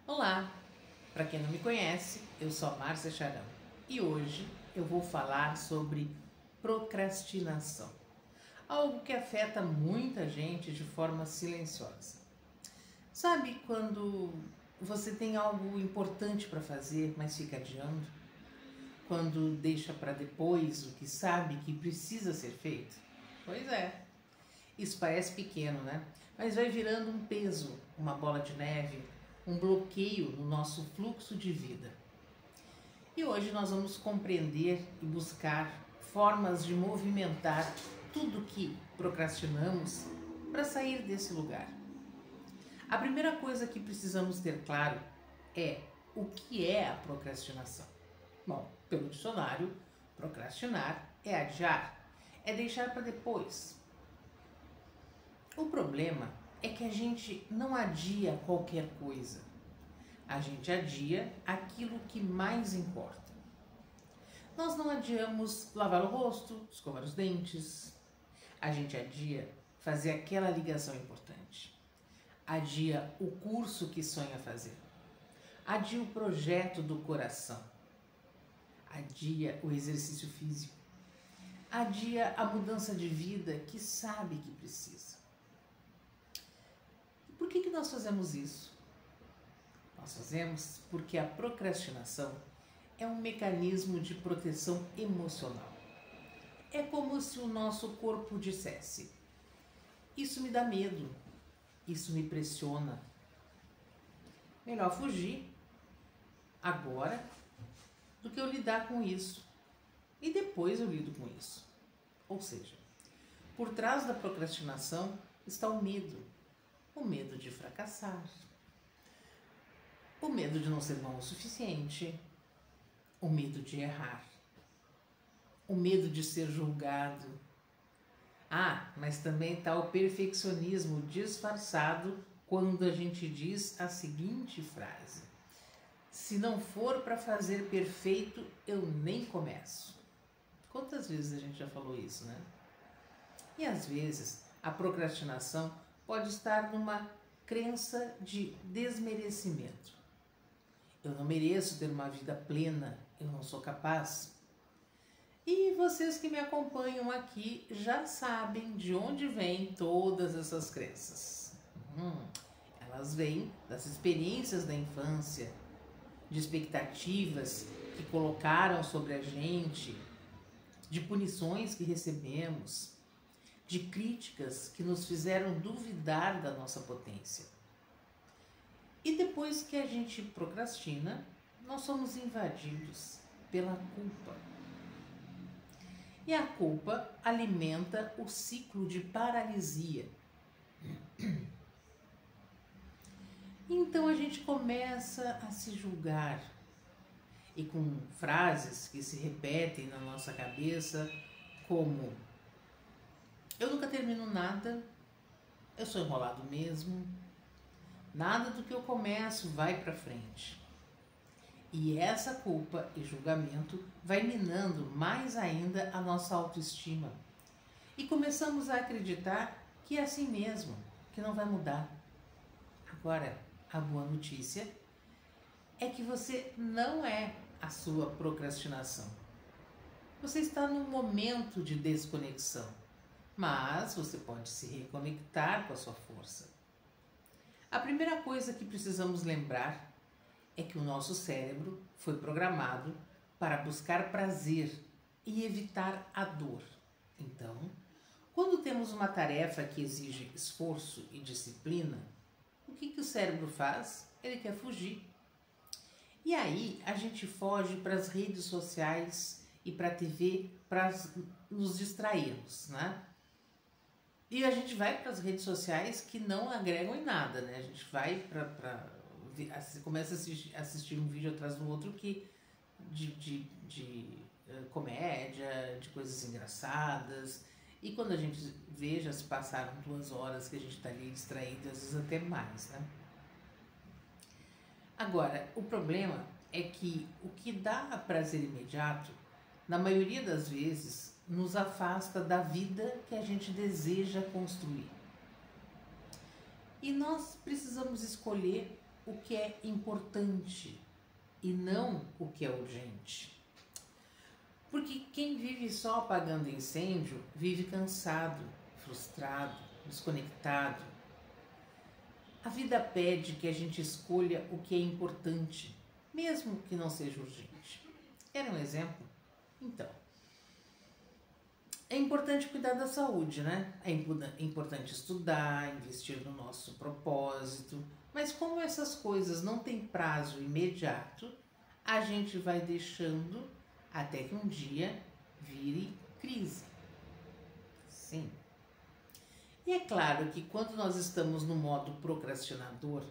Olá! Para quem não me conhece, eu sou a Márcia Charão e hoje eu vou falar sobre procrastinação, algo que afeta muita gente de forma silenciosa. Sabe quando você tem algo importante para fazer, mas fica adiando? Quando deixa para depois o que sabe que precisa ser feito? Pois é, isso parece pequeno, né? Mas vai virando um peso, uma bola de neve, um bloqueio no nosso fluxo de vida. E hoje nós vamos compreender e buscar formas de movimentar tudo que procrastinamos para sair desse lugar. A primeira coisa que precisamos ter claro é o que é a procrastinação. Bom, pelo dicionário, procrastinar é adiar, é deixar para depois. O problema é que a gente não adia qualquer coisa. A gente adia aquilo que mais importa. Nós não adiamos lavar o rosto, escovar os dentes. A gente adia fazer aquela ligação importante. Adia o curso que sonha fazer. Adia o projeto do coração. Adia o exercício físico. Adia a mudança de vida que sabe que precisa. E por que nós fazemos isso? Nós fazemos porque a procrastinação é um mecanismo de proteção emocional. É como se o nosso corpo dissesse: isso me dá medo, isso me pressiona. Melhor fugir agora do que eu lidar com isso. E depois eu lido com isso. Ou seja, por trás da procrastinação está o medo de fracassar, o medo de não ser bom o suficiente, o medo de errar, o medo de ser julgado. Mas também está o perfeccionismo disfarçado quando a gente diz a seguinte frase: se não for para fazer perfeito, eu nem começo. Quantas vezes a gente já falou isso, né? E às vezes a procrastinação pode estar numa crença de desmerecimento. Eu não mereço ter uma vida plena, eu não sou capaz. E vocês que me acompanham aqui já sabem de onde vêm todas essas crenças. Elas vêm das experiências da infância, de expectativas que colocaram sobre a gente, de punições que recebemos, de críticas que nos fizeram duvidar da nossa potência. E depois que a gente procrastina, nós somos invadidos pela culpa. E a culpa alimenta o ciclo de paralisia. Então a gente começa a se julgar e com frases que se repetem na nossa cabeça como: eu nunca termino nada, eu sou enrolado mesmo, nada do que eu começo vai para frente. E essa culpa e julgamento vai minando mais ainda a nossa autoestima. E começamos a acreditar que é assim mesmo, que não vai mudar. Agora, a boa notícia é que você não é a sua procrastinação. Você está num momento de desconexão, mas você pode se reconectar com a sua força. A primeira coisa que precisamos lembrar é que o nosso cérebro foi programado para buscar prazer e evitar a dor. Então, quando temos uma tarefa que exige esforço e disciplina, o que o cérebro faz? Ele quer fugir. E aí a gente foge para as redes sociais e para a TV para nos distrairmos, né? E a gente vai para as redes sociais que não agregam em nada, né? A gente vai começa a assistir um vídeo atrás do outro que de comédia, de coisas engraçadas. E quando a gente vê, já se passaram 2 horas que a gente está ali distraído, às vezes até mais, né? Agora, o problema é que o que dá prazer imediato, na maioria das vezes, nos afasta da vida que a gente deseja construir. E nós precisamos escolher o que é importante e não o que é urgente. Porque quem vive só apagando incêndio vive cansado, frustrado, desconectado. A vida pede que a gente escolha o que é importante, mesmo que não seja urgente. Quer um exemplo? Então, é importante cuidar da saúde, né? É importante estudar, investir no nosso propósito, mas como essas coisas não têm prazo imediato, a gente vai deixando até que um dia vire crise. Sim. E é claro que quando nós estamos no modo procrastinador,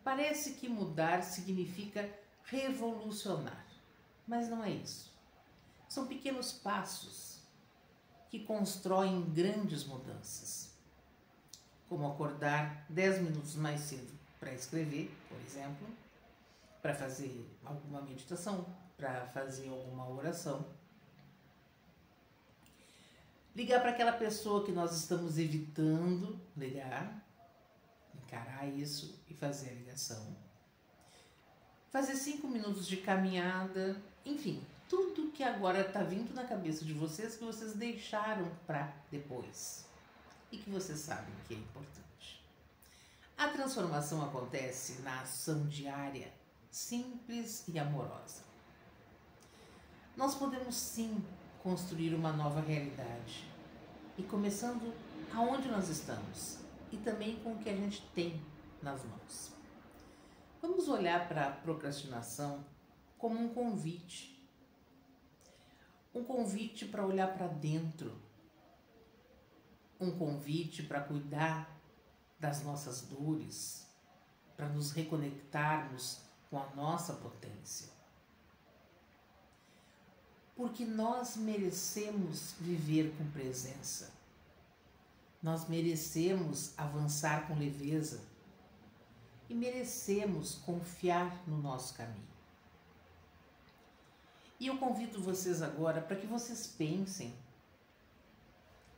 parece que mudar significa revolucionar, mas não é isso. São pequenos passos que constroem grandes mudanças, como acordar 10 minutos mais cedo para escrever, por exemplo, para fazer alguma meditação, para fazer alguma oração. Ligar para aquela pessoa que nós estamos evitando ligar, encarar isso e fazer a ligação. Fazer 5 minutos de caminhada, enfim, tudo que agora está vindo na cabeça de vocês que vocês deixaram para depois e que vocês sabem que é importante. A transformação acontece na ação diária, simples e amorosa. Nós podemos sim construir uma nova realidade e começando aonde nós estamos e também com o que a gente tem nas mãos. Vamos olhar para a procrastinação como um convite para olhar para dentro, um convite para cuidar das nossas dores, para nos reconectarmos com a nossa potência. Porque nós merecemos viver com presença, nós merecemos avançar com leveza e merecemos confiar no nosso caminho. E eu convido vocês agora para que vocês pensem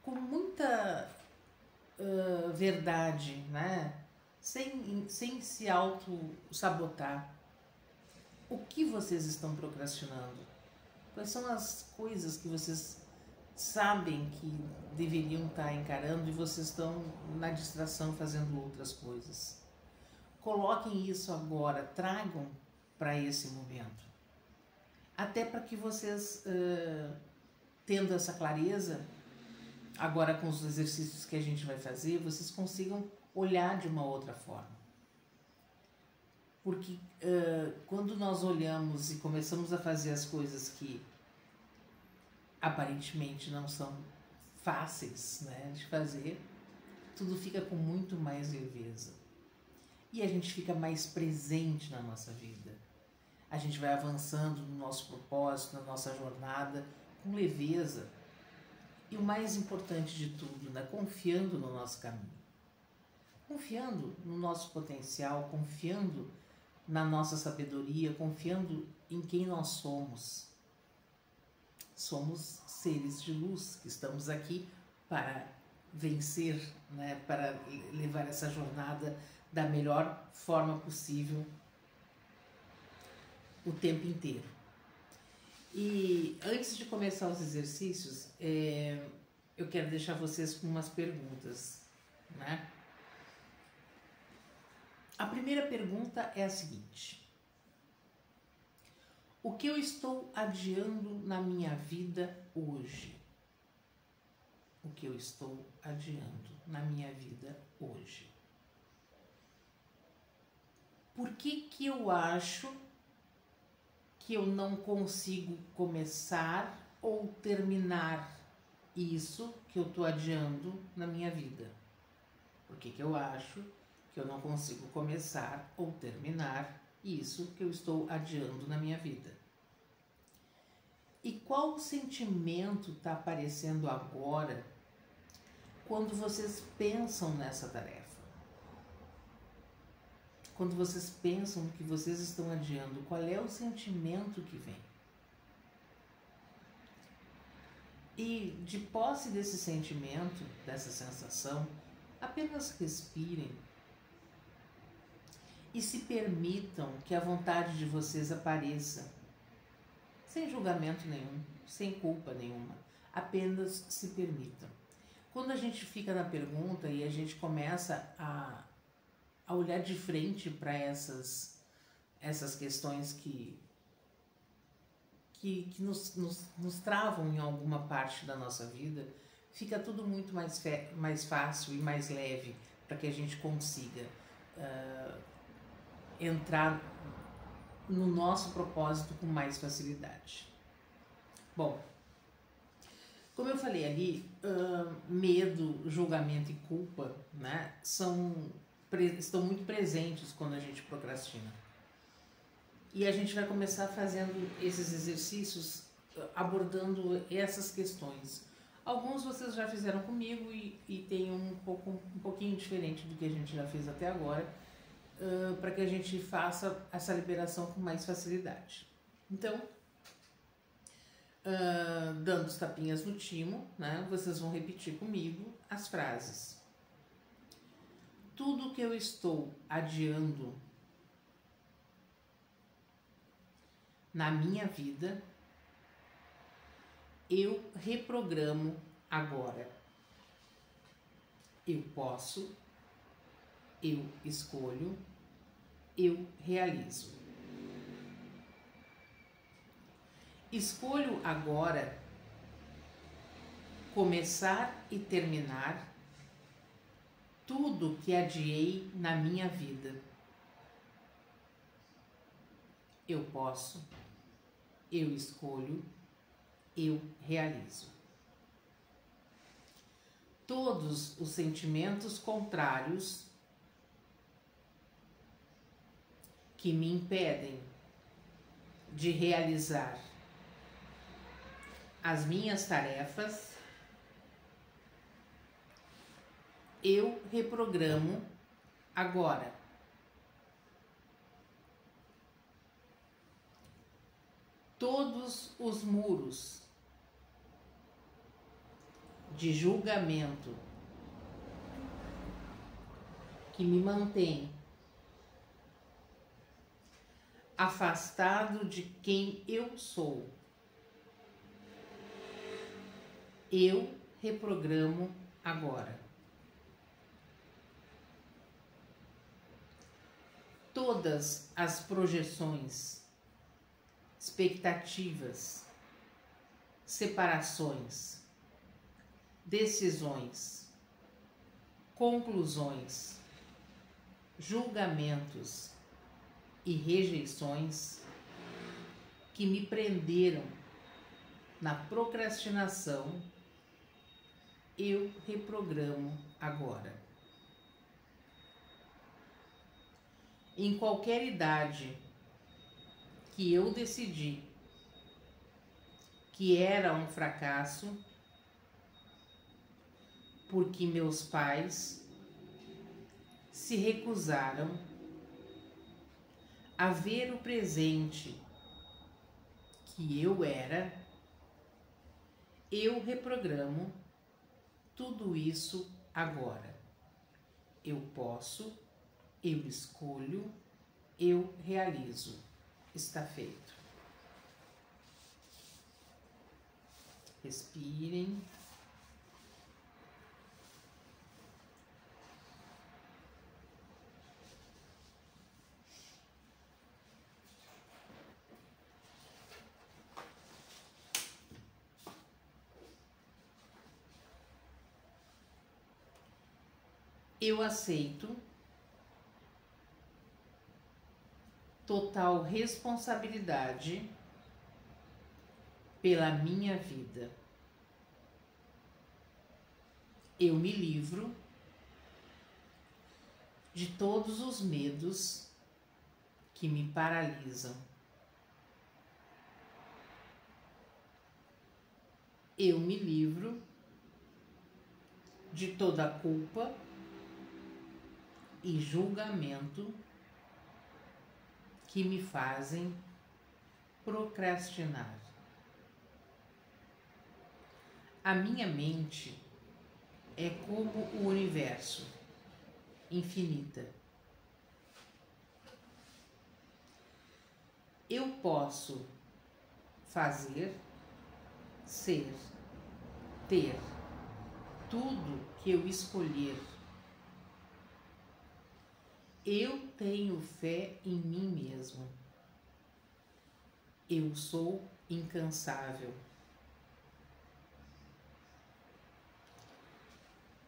com muita verdade, né? Sem se auto-sabotar. O que vocês estão procrastinando? Quais são as coisas que vocês sabem que deveriam estar encarando e vocês estão na distração fazendo outras coisas? Coloquem isso agora, tragam para esse momento. Até para que vocês, tendo essa clareza, agora com os exercícios que a gente vai fazer, vocês consigam olhar de uma outra forma. Porque quando nós olhamos e começamos a fazer as coisas que aparentemente não são fáceis, né, de fazer, tudo fica com muito mais leveza. E a gente fica mais presente na nossa vida. A gente vai avançando no nosso propósito, na nossa jornada, com leveza. E o mais importante de tudo, né, confiando no nosso caminho. Confiando no nosso potencial, confiando na nossa sabedoria, confiando em quem nós somos. Somos seres de luz que estamos aqui para vencer, né, para levar essa jornada da melhor forma possível o tempo inteiro. E antes de começar os exercícios, eu quero deixar vocês com umas perguntas, né? A primeira pergunta é a seguinte: o que eu estou adiando na minha vida hoje? O que eu estou adiando na minha vida hoje? Por que eu acho que eu não consigo começar ou terminar isso que eu estou adiando na minha vida? Por que eu acho que eu não consigo começar ou terminar isso que eu estou adiando na minha vida? E qual sentimento está aparecendo agora quando vocês pensam nessa tarefa? Quando vocês pensam no que vocês estão adiando, qual é o sentimento que vem? E de posse desse sentimento, dessa sensação, apenas respirem e se permitam que a vontade de vocês apareça, sem julgamento nenhum, sem culpa nenhuma, apenas se permitam. Quando a gente fica na pergunta e a gente começa a olhar de frente para essas questões que nos travam em alguma parte da nossa vida, fica tudo muito mais fácil e mais leve para que a gente consiga entrar no nosso propósito com mais facilidade. Bom, como eu falei ali, medo, julgamento e culpa, né, estão muito presentes quando a gente procrastina. E a gente vai começar fazendo esses exercícios, abordando essas questões. Alguns vocês já fizeram comigo e tem um pouquinho diferente do que a gente já fez até agora, para que a gente faça essa liberação com mais facilidade. Então, dando os tapinhas no timo, né, vocês vão repetir comigo as frases. Tudo que eu estou adiando na minha vida, eu reprogramo agora. Eu posso, eu escolho, eu realizo. Escolho agora começar e terminar tudo que adiei na minha vida. Eu posso, eu escolho, eu realizo. Todos os sentimentos contrários que me impedem de realizar as minhas tarefas, eu reprogramo agora. Todos os muros de julgamento que me mantêm afastado de quem eu sou, eu reprogramo agora. Todas as projeções, expectativas, separações, decisões, conclusões, julgamentos e rejeições que me prenderam na procrastinação, eu reprogramo agora. Em qualquer idade que eu decidi que era um fracasso, porque meus pais se recusaram a ver o presente que eu era, eu reprogramo tudo isso agora. Eu posso, eu escolho, eu realizo. Está feito. Respirem. Eu aceito total responsabilidade pela minha vida. Eu me livro de todos os medos que me paralisam. Eu me livro de toda a culpa e julgamento que me fazem procrastinar. A minha mente é como o universo, infinita. Eu posso fazer, ser, ter tudo que eu escolher. Eu tenho fé em mim mesmo. Eu sou incansável.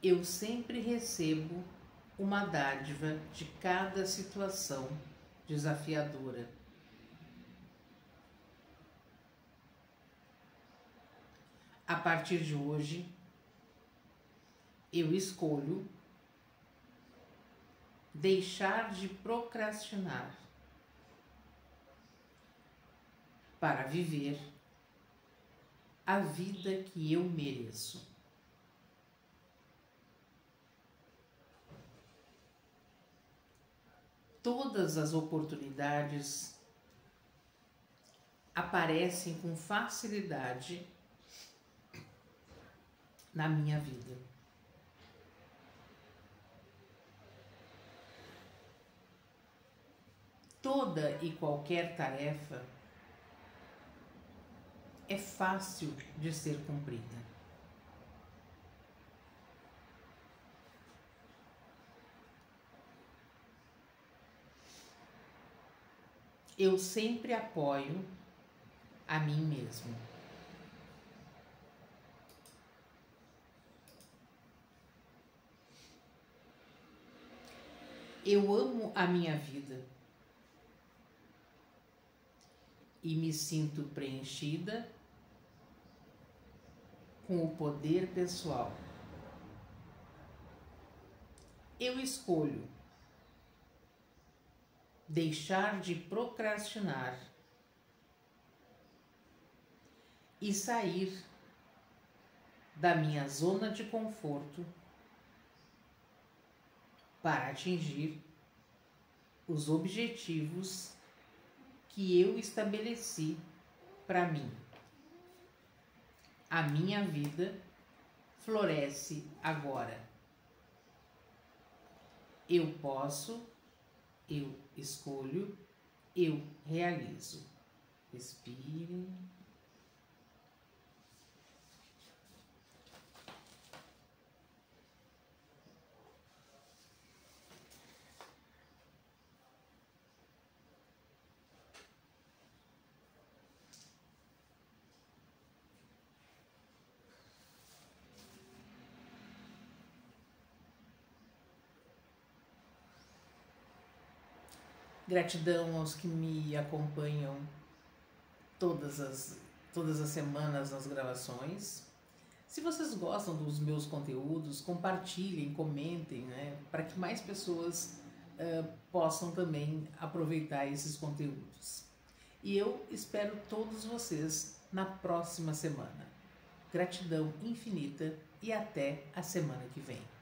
Eu sempre recebo uma dádiva de cada situação desafiadora. A partir de hoje, eu escolho deixar de procrastinar para viver a vida que eu mereço. Todas as oportunidades aparecem com facilidade na minha vida. Toda e qualquer tarefa é fácil de ser cumprida. Eu sempre apoio a mim mesmo. Eu amo a minha vida e me sinto preenchida com o poder pessoal. Eu escolho deixar de procrastinar e sair da minha zona de conforto para atingir os objetivos que eu estabeleci para mim. A minha vida floresce agora. Eu posso, eu escolho, eu realizo. Respire. Gratidão aos que me acompanham todas as semanas nas gravações. Se vocês gostam dos meus conteúdos, compartilhem, comentem, né, para que mais pessoas possam também aproveitar esses conteúdos. E eu espero todos vocês na próxima semana. Gratidão infinita e até a semana que vem.